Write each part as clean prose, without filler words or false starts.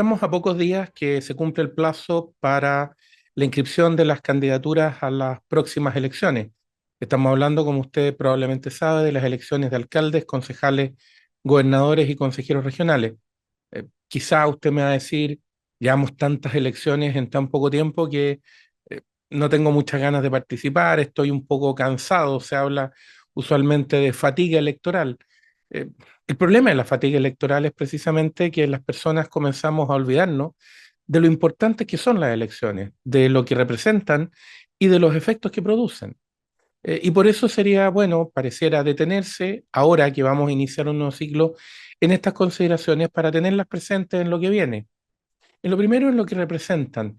Estamos a pocos días que se cumple el plazo para la inscripción de las candidaturas a las próximas elecciones. Estamos hablando, como usted probablemente sabe, de las elecciones de alcaldes, concejales, gobernadores y consejeros regionales. Quizá usted me va a decir, llevamos tantas elecciones en tan poco tiempo que eh, no tengo muchas ganas de participar, estoy un poco cansado, se habla usualmente de fatiga electoral. Eh, el problema de la fatiga electoral es precisamente que las personas comenzamos a olvidarnos de lo importantes que son las elecciones, de lo que representan y de los efectos que producen. Y por eso sería bueno, pareciera detenerse, ahora que vamos a iniciar un nuevo ciclo, en estas consideraciones para tenerlas presentes en lo que viene. En lo primero, en lo que representan.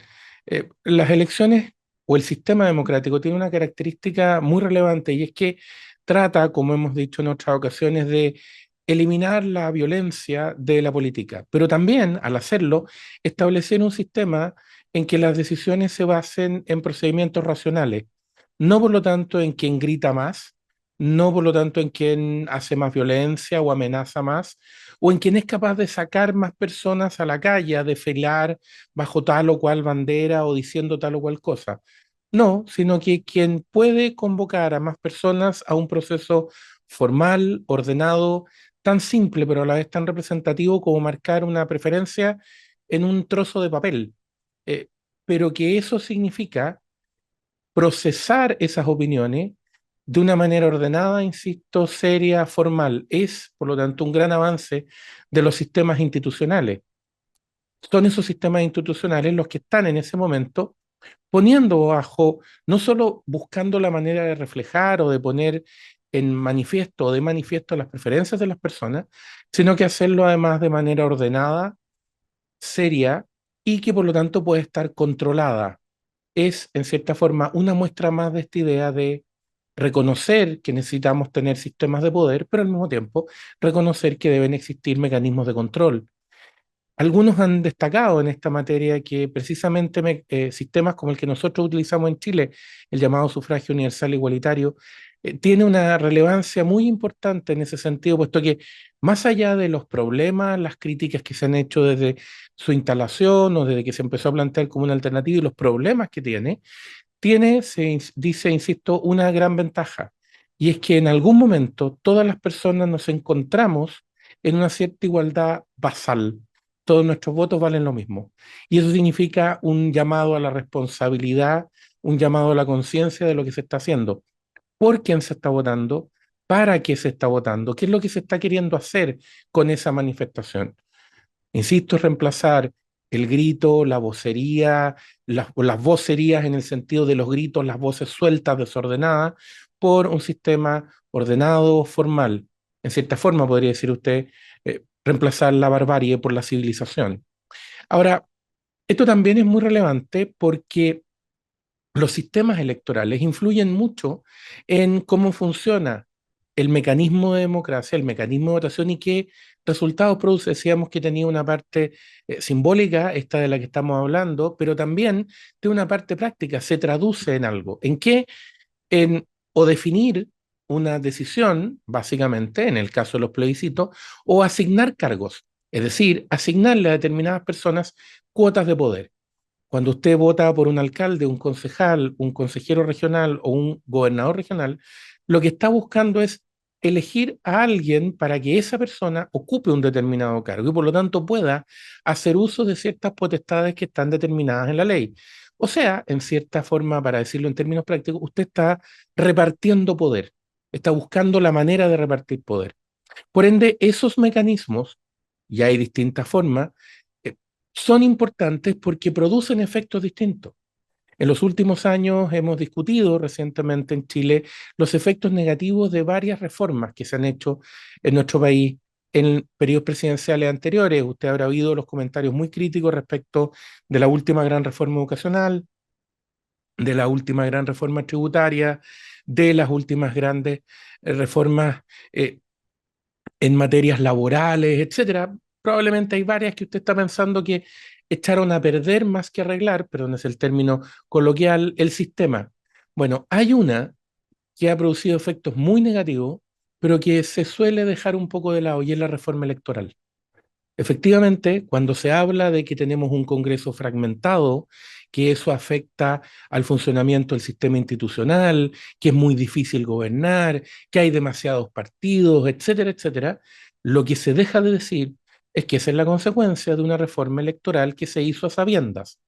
Las elecciones o el sistema democrático tiene una característica muy relevante y es que trata, como hemos dicho en otras ocasiones, de eliminar la violencia de la política, pero también, al hacerlo, establecer un sistema en que las decisiones se basen en procedimientos racionales, no por lo tanto en quien grita más, no por lo tanto en quien hace más violencia o amenaza más, o en quien es capaz de sacar más personas a la calle, a desfilar bajo tal o cual bandera o diciendo tal o cual cosa. No, sino que quien puede convocar a más personas a un proceso formal, ordenado, tan simple, pero a la vez tan representativo como marcar una preferencia en un trozo de papel. Eh, pero que eso significa procesar esas opiniones de una manera ordenada, insisto, seria, formal. Es, por lo tanto, un gran avance de los sistemas institucionales. Son esos sistemas institucionales los que están en ese momento poniendo bajo, no solo buscando la manera de reflejar o de poner en manifiesto o de manifiesto las preferencias de las personas, sino que hacerlo además de manera ordenada, seria y que por lo tanto puede estar controlada. Es, en cierta forma, una muestra más de esta idea de reconocer que necesitamos tener sistemas de poder, pero al mismo tiempo reconocer que deben existir mecanismos de control. Algunos han destacado en esta materia que precisamente sistemas como el que nosotros utilizamos en Chile, el llamado sufragio universal igualitario, tiene una relevancia muy importante en ese sentido, puesto que más allá de los problemas, las críticas que se han hecho desde su instalación o desde que se empezó a plantear como una alternativa y los problemas que tiene, dice, insisto, una gran ventaja, y es que en algún momento todas las personas nos encontramos en una cierta igualdad basal. Todos nuestros votos valen lo mismo. Y eso significa un llamado a la responsabilidad, un llamado a la conciencia de lo que se está haciendo. ¿Por quién se está votando? ¿Para qué se está votando? ¿Qué es lo que se está queriendo hacer con esa manifestación? Insisto, es reemplazar el grito, la vocería, las vocerías en el sentido de los gritos, las voces sueltas, desordenadas, por un sistema ordenado, formal. En cierta forma, podría decir usted, reemplazar la barbarie por la civilización. Ahora, esto también es muy relevante porque los sistemas electorales influyen mucho en cómo funciona el mecanismo de democracia, el mecanismo de votación y qué resultados produce. Decíamos que tenía una parte simbólica, esta de la que estamos hablando, pero también de una parte práctica, se traduce en algo. ¿En qué? En o definir una decisión, básicamente, en el caso de los plebiscitos, o asignar cargos, es decir, asignarle a determinadas personas cuotas de poder. Cuando usted vota por un alcalde, un concejal, un consejero regional o un gobernador regional, lo que está buscando es elegir a alguien para que esa persona ocupe un determinado cargo y por lo tanto pueda hacer uso de ciertas potestades que están determinadas en la ley. O sea, en cierta forma, para decirlo en términos prácticos, usted está repartiendo poder, está buscando la manera de repartir poder. Por ende, esos mecanismos, y hay distintas formas, eh, son importantes porque producen efectos distintos. En los últimos años hemos discutido recientemente en Chile los efectos negativos de varias reformas que se han hecho en nuestro país en periodos presidenciales anteriores. Usted habrá oído los comentarios muy críticos respecto de la última gran reforma educacional, de la última gran reforma tributaria, de las últimas grandes reformas eh, en materias laborales, etcétera. Probablemente hay varias que usted está pensando que echaron a perder más que arreglar, pero no es el término coloquial, el sistema. Bueno, hay una que ha producido efectos muy negativos, pero que se suele dejar un poco de lado y es la reforma electoral. Efectivamente, cuando se habla de que tenemos un Congreso fragmentado, que eso afecta al funcionamiento del sistema institucional, que es muy difícil gobernar, que hay demasiados partidos, etcétera, etcétera, lo que se deja de decir es que esa es la consecuencia de una reforma electoral que se hizo a sabiendas.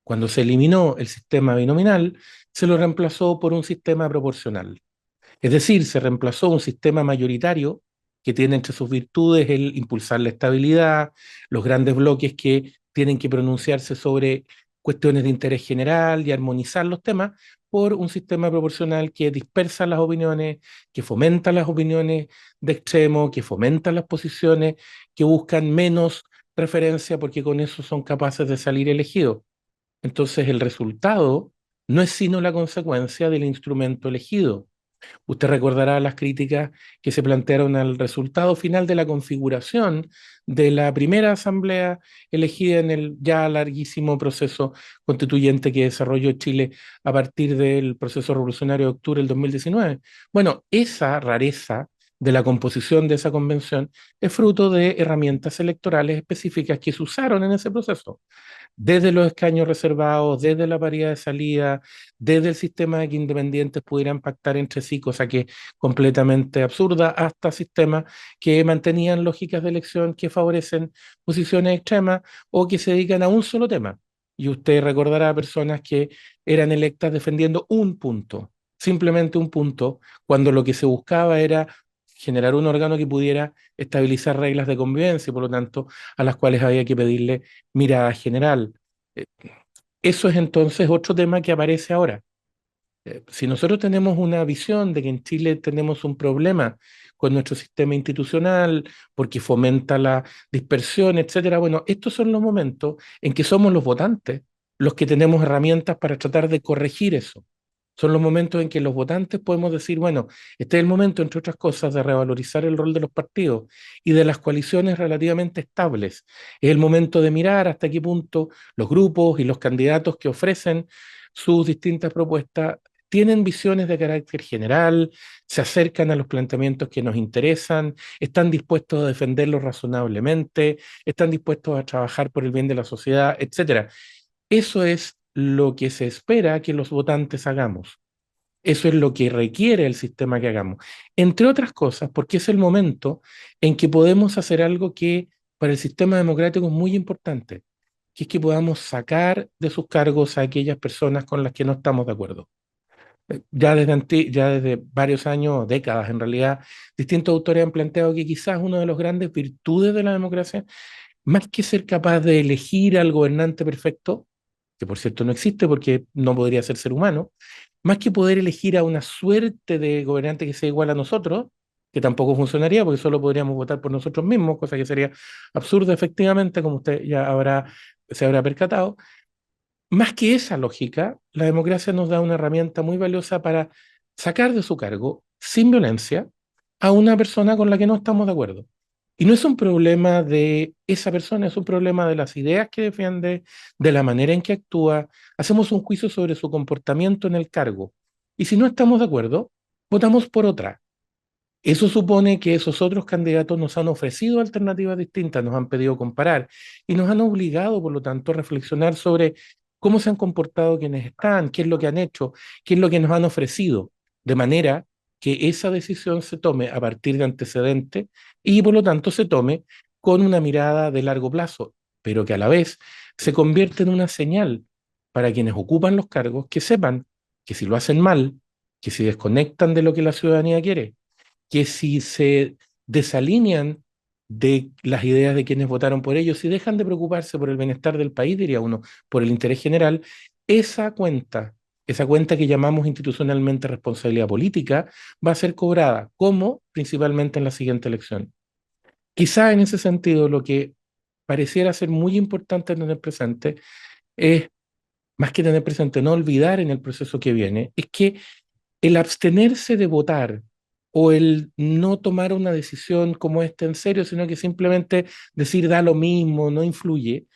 Cuando se eliminó el sistema binominal, se lo reemplazó por un sistema proporcional. Es decir, se reemplazó un sistema mayoritario que tiene entre sus virtudes el impulsar la estabilidad, los grandes bloques que tienen que pronunciarse sobre cuestiones de interés general y armonizar los temas, por un sistema proporcional que dispersa las opiniones, que fomenta las opiniones de extremo, que fomenta las posiciones que buscan menos referencia porque con eso son capaces de salir elegidos. Entonces el resultado no es sino la consecuencia del instrumento elegido. Usted recordará las críticas que se plantearon al resultado final de la configuración de la primera asamblea elegida en el ya larguísimo proceso constituyente que desarrolló Chile a partir del proceso revolucionario de octubre del 2019. Bueno, esa rareza de la composición de esa convención es fruto de herramientas electorales específicas que se usaron en ese proceso, desde los escaños reservados, desde la paridad de salida, desde el sistema de que independientes pudieran pactar entre sí, cosa que es completamente absurda, hasta sistemas que mantenían lógicas de elección que favorecen posiciones extremas o que se dedican a un solo tema. Y usted recordará a personas que eran electas defendiendo un punto, simplemente un punto, cuando lo que se buscaba era generar un órgano que pudiera estabilizar reglas de convivencia y por lo tanto a las cuales había que pedirle mirada general. Eh, Eso es entonces otro tema que aparece ahora. Si nosotros tenemos una visión de que en Chile tenemos un problema con nuestro sistema institucional porque fomenta la dispersión, etcétera, bueno, estos son los momentos en que somos los votantes los que tenemos herramientas para tratar de corregir eso. Son los momentos en que los votantes podemos decir, bueno, este es el momento, entre otras cosas, de revalorizar el rol de los partidos y de las coaliciones relativamente estables. Es el momento de mirar hasta qué punto los grupos y los candidatos que ofrecen sus distintas propuestas tienen visiones de carácter general, se acercan a los planteamientos que nos interesan, están dispuestos a defenderlos razonablemente, están dispuestos a trabajar por el bien de la sociedad, etcétera. Eso es lo que se espera que los votantes hagamos. Eso es lo que requiere el sistema que hagamos. Entre otras cosas, porque es el momento en que podemos hacer algo que para el sistema democrático es muy importante, que es que podamos sacar de sus cargos a aquellas personas con las que no estamos de acuerdo. Ya desde varios años, décadas en realidad, distintos autores han planteado que quizás una de las grandes virtudes de la democracia, más que ser capaz de elegir al gobernante perfecto, que por cierto no existe porque no podría ser humano, más que poder elegir a una suerte de gobernante que sea igual a nosotros, que tampoco funcionaría porque solo podríamos votar por nosotros mismos, cosa que sería absurda efectivamente, como usted ya se habrá percatado. Más que esa lógica, la democracia nos da una herramienta muy valiosa para sacar de su cargo, sin violencia, a una persona con la que no estamos de acuerdo. Y no es un problema de esa persona, es un problema de las ideas que defiende, de la manera en que actúa. Hacemos un juicio sobre su comportamiento en el cargo. Y si no estamos de acuerdo, votamos por otra. Eso supone que esos otros candidatos nos han ofrecido alternativas distintas, nos han pedido comparar y nos han obligado, por lo tanto, a reflexionar sobre cómo se han comportado quienes están, qué es lo que han hecho, qué es lo que nos han ofrecido, de manera que esa decisión se tome a partir de antecedentes y, por lo tanto, se tome con una mirada de largo plazo, pero que a la vez se convierte en una señal para quienes ocupan los cargos que sepan que si lo hacen mal, que si desconectan de lo que la ciudadanía quiere, que si se desalinean de las ideas de quienes votaron por ellos, si dejan de preocuparse por el bienestar del país, diría uno, por el interés general, esa cuenta, esa cuenta que llamamos institucionalmente responsabilidad política, va a ser cobrada, como principalmente en la siguiente elección. Quizá en ese sentido lo que pareciera ser muy importante tener presente es, más que tener presente, no olvidar en el proceso que viene, es que el abstenerse de votar o el no tomar una decisión como esta en serio, sino que simplemente decir da lo mismo, no influye,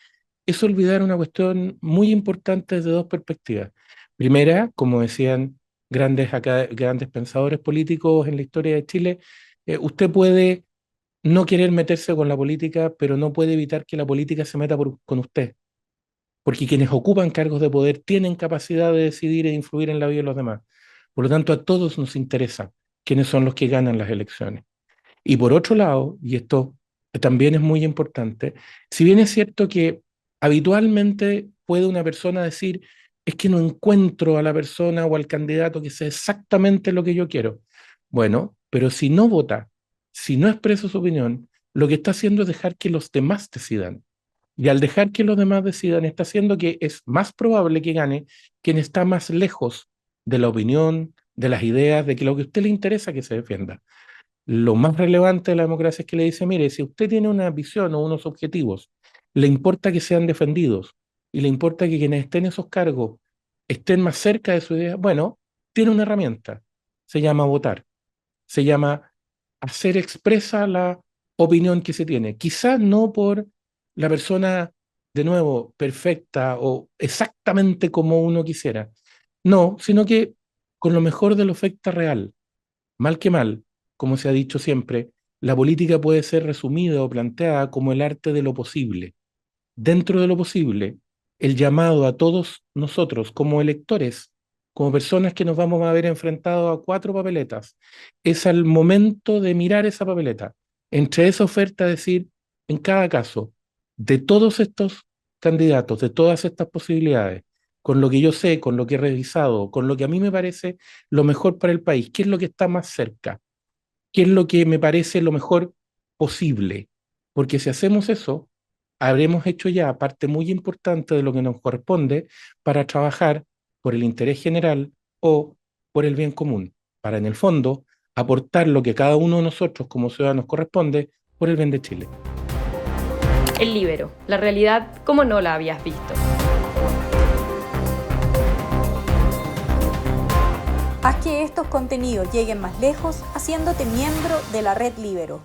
es olvidar una cuestión muy importante desde dos perspectivas. Primera, como decían grandes pensadores políticos en la historia de Chile, usted puede no querer meterse con la política, pero no puede evitar que la política se meta con usted, porque quienes ocupan cargos de poder tienen capacidad de decidir e influir en la vida de los demás. Por lo tanto, a todos nos interesa quiénes son los que ganan las elecciones. Y por otro lado, y esto también es muy importante, si bien es cierto que habitualmente puede una persona decir, es que no encuentro a la persona o al candidato que sea exactamente lo que yo quiero. Bueno, pero si no vota, si no expresa su opinión, lo que está haciendo es dejar que los demás decidan. Y al dejar que los demás decidan, está haciendo que es más probable que gane quien está más lejos de la opinión, de las ideas, de que lo que a usted le interesa que se defienda. Lo más relevante de la democracia es que le dice, mire, si usted tiene una visión o unos objetivos, le importa que sean defendidos y le importa que quienes estén en esos cargos estén más cerca de su idea, bueno, tiene una herramienta, se llama votar, se llama hacer expresa la opinión que se tiene. Quizás no por la persona, de nuevo, perfecta o exactamente como uno quisiera, no, sino que con lo mejor de la oferta real. Mal que mal, como se ha dicho siempre, la política puede ser resumida o planteada como el arte de lo posible. Dentro de lo posible, el llamado a todos nosotros como electores, como personas que nos vamos a ver enfrentados a 4 papeletas, es al momento de mirar esa papeleta, entre esa oferta decir, en cada caso, de todos estos candidatos, de todas estas posibilidades, con lo que yo sé, con lo que he revisado, con lo que a mí me parece lo mejor para el país, ¿qué es lo que está más cerca? ¿Qué es lo que me parece lo mejor posible? Porque si hacemos eso, habremos hecho ya parte muy importante de lo que nos corresponde para trabajar por el interés general o por el bien común, para en el fondo aportar lo que cada uno de nosotros como ciudadanos corresponde por el bien de Chile. El Líbero, la realidad como no la habías visto. Haz que estos contenidos lleguen más lejos haciéndote miembro de la Red Líbero.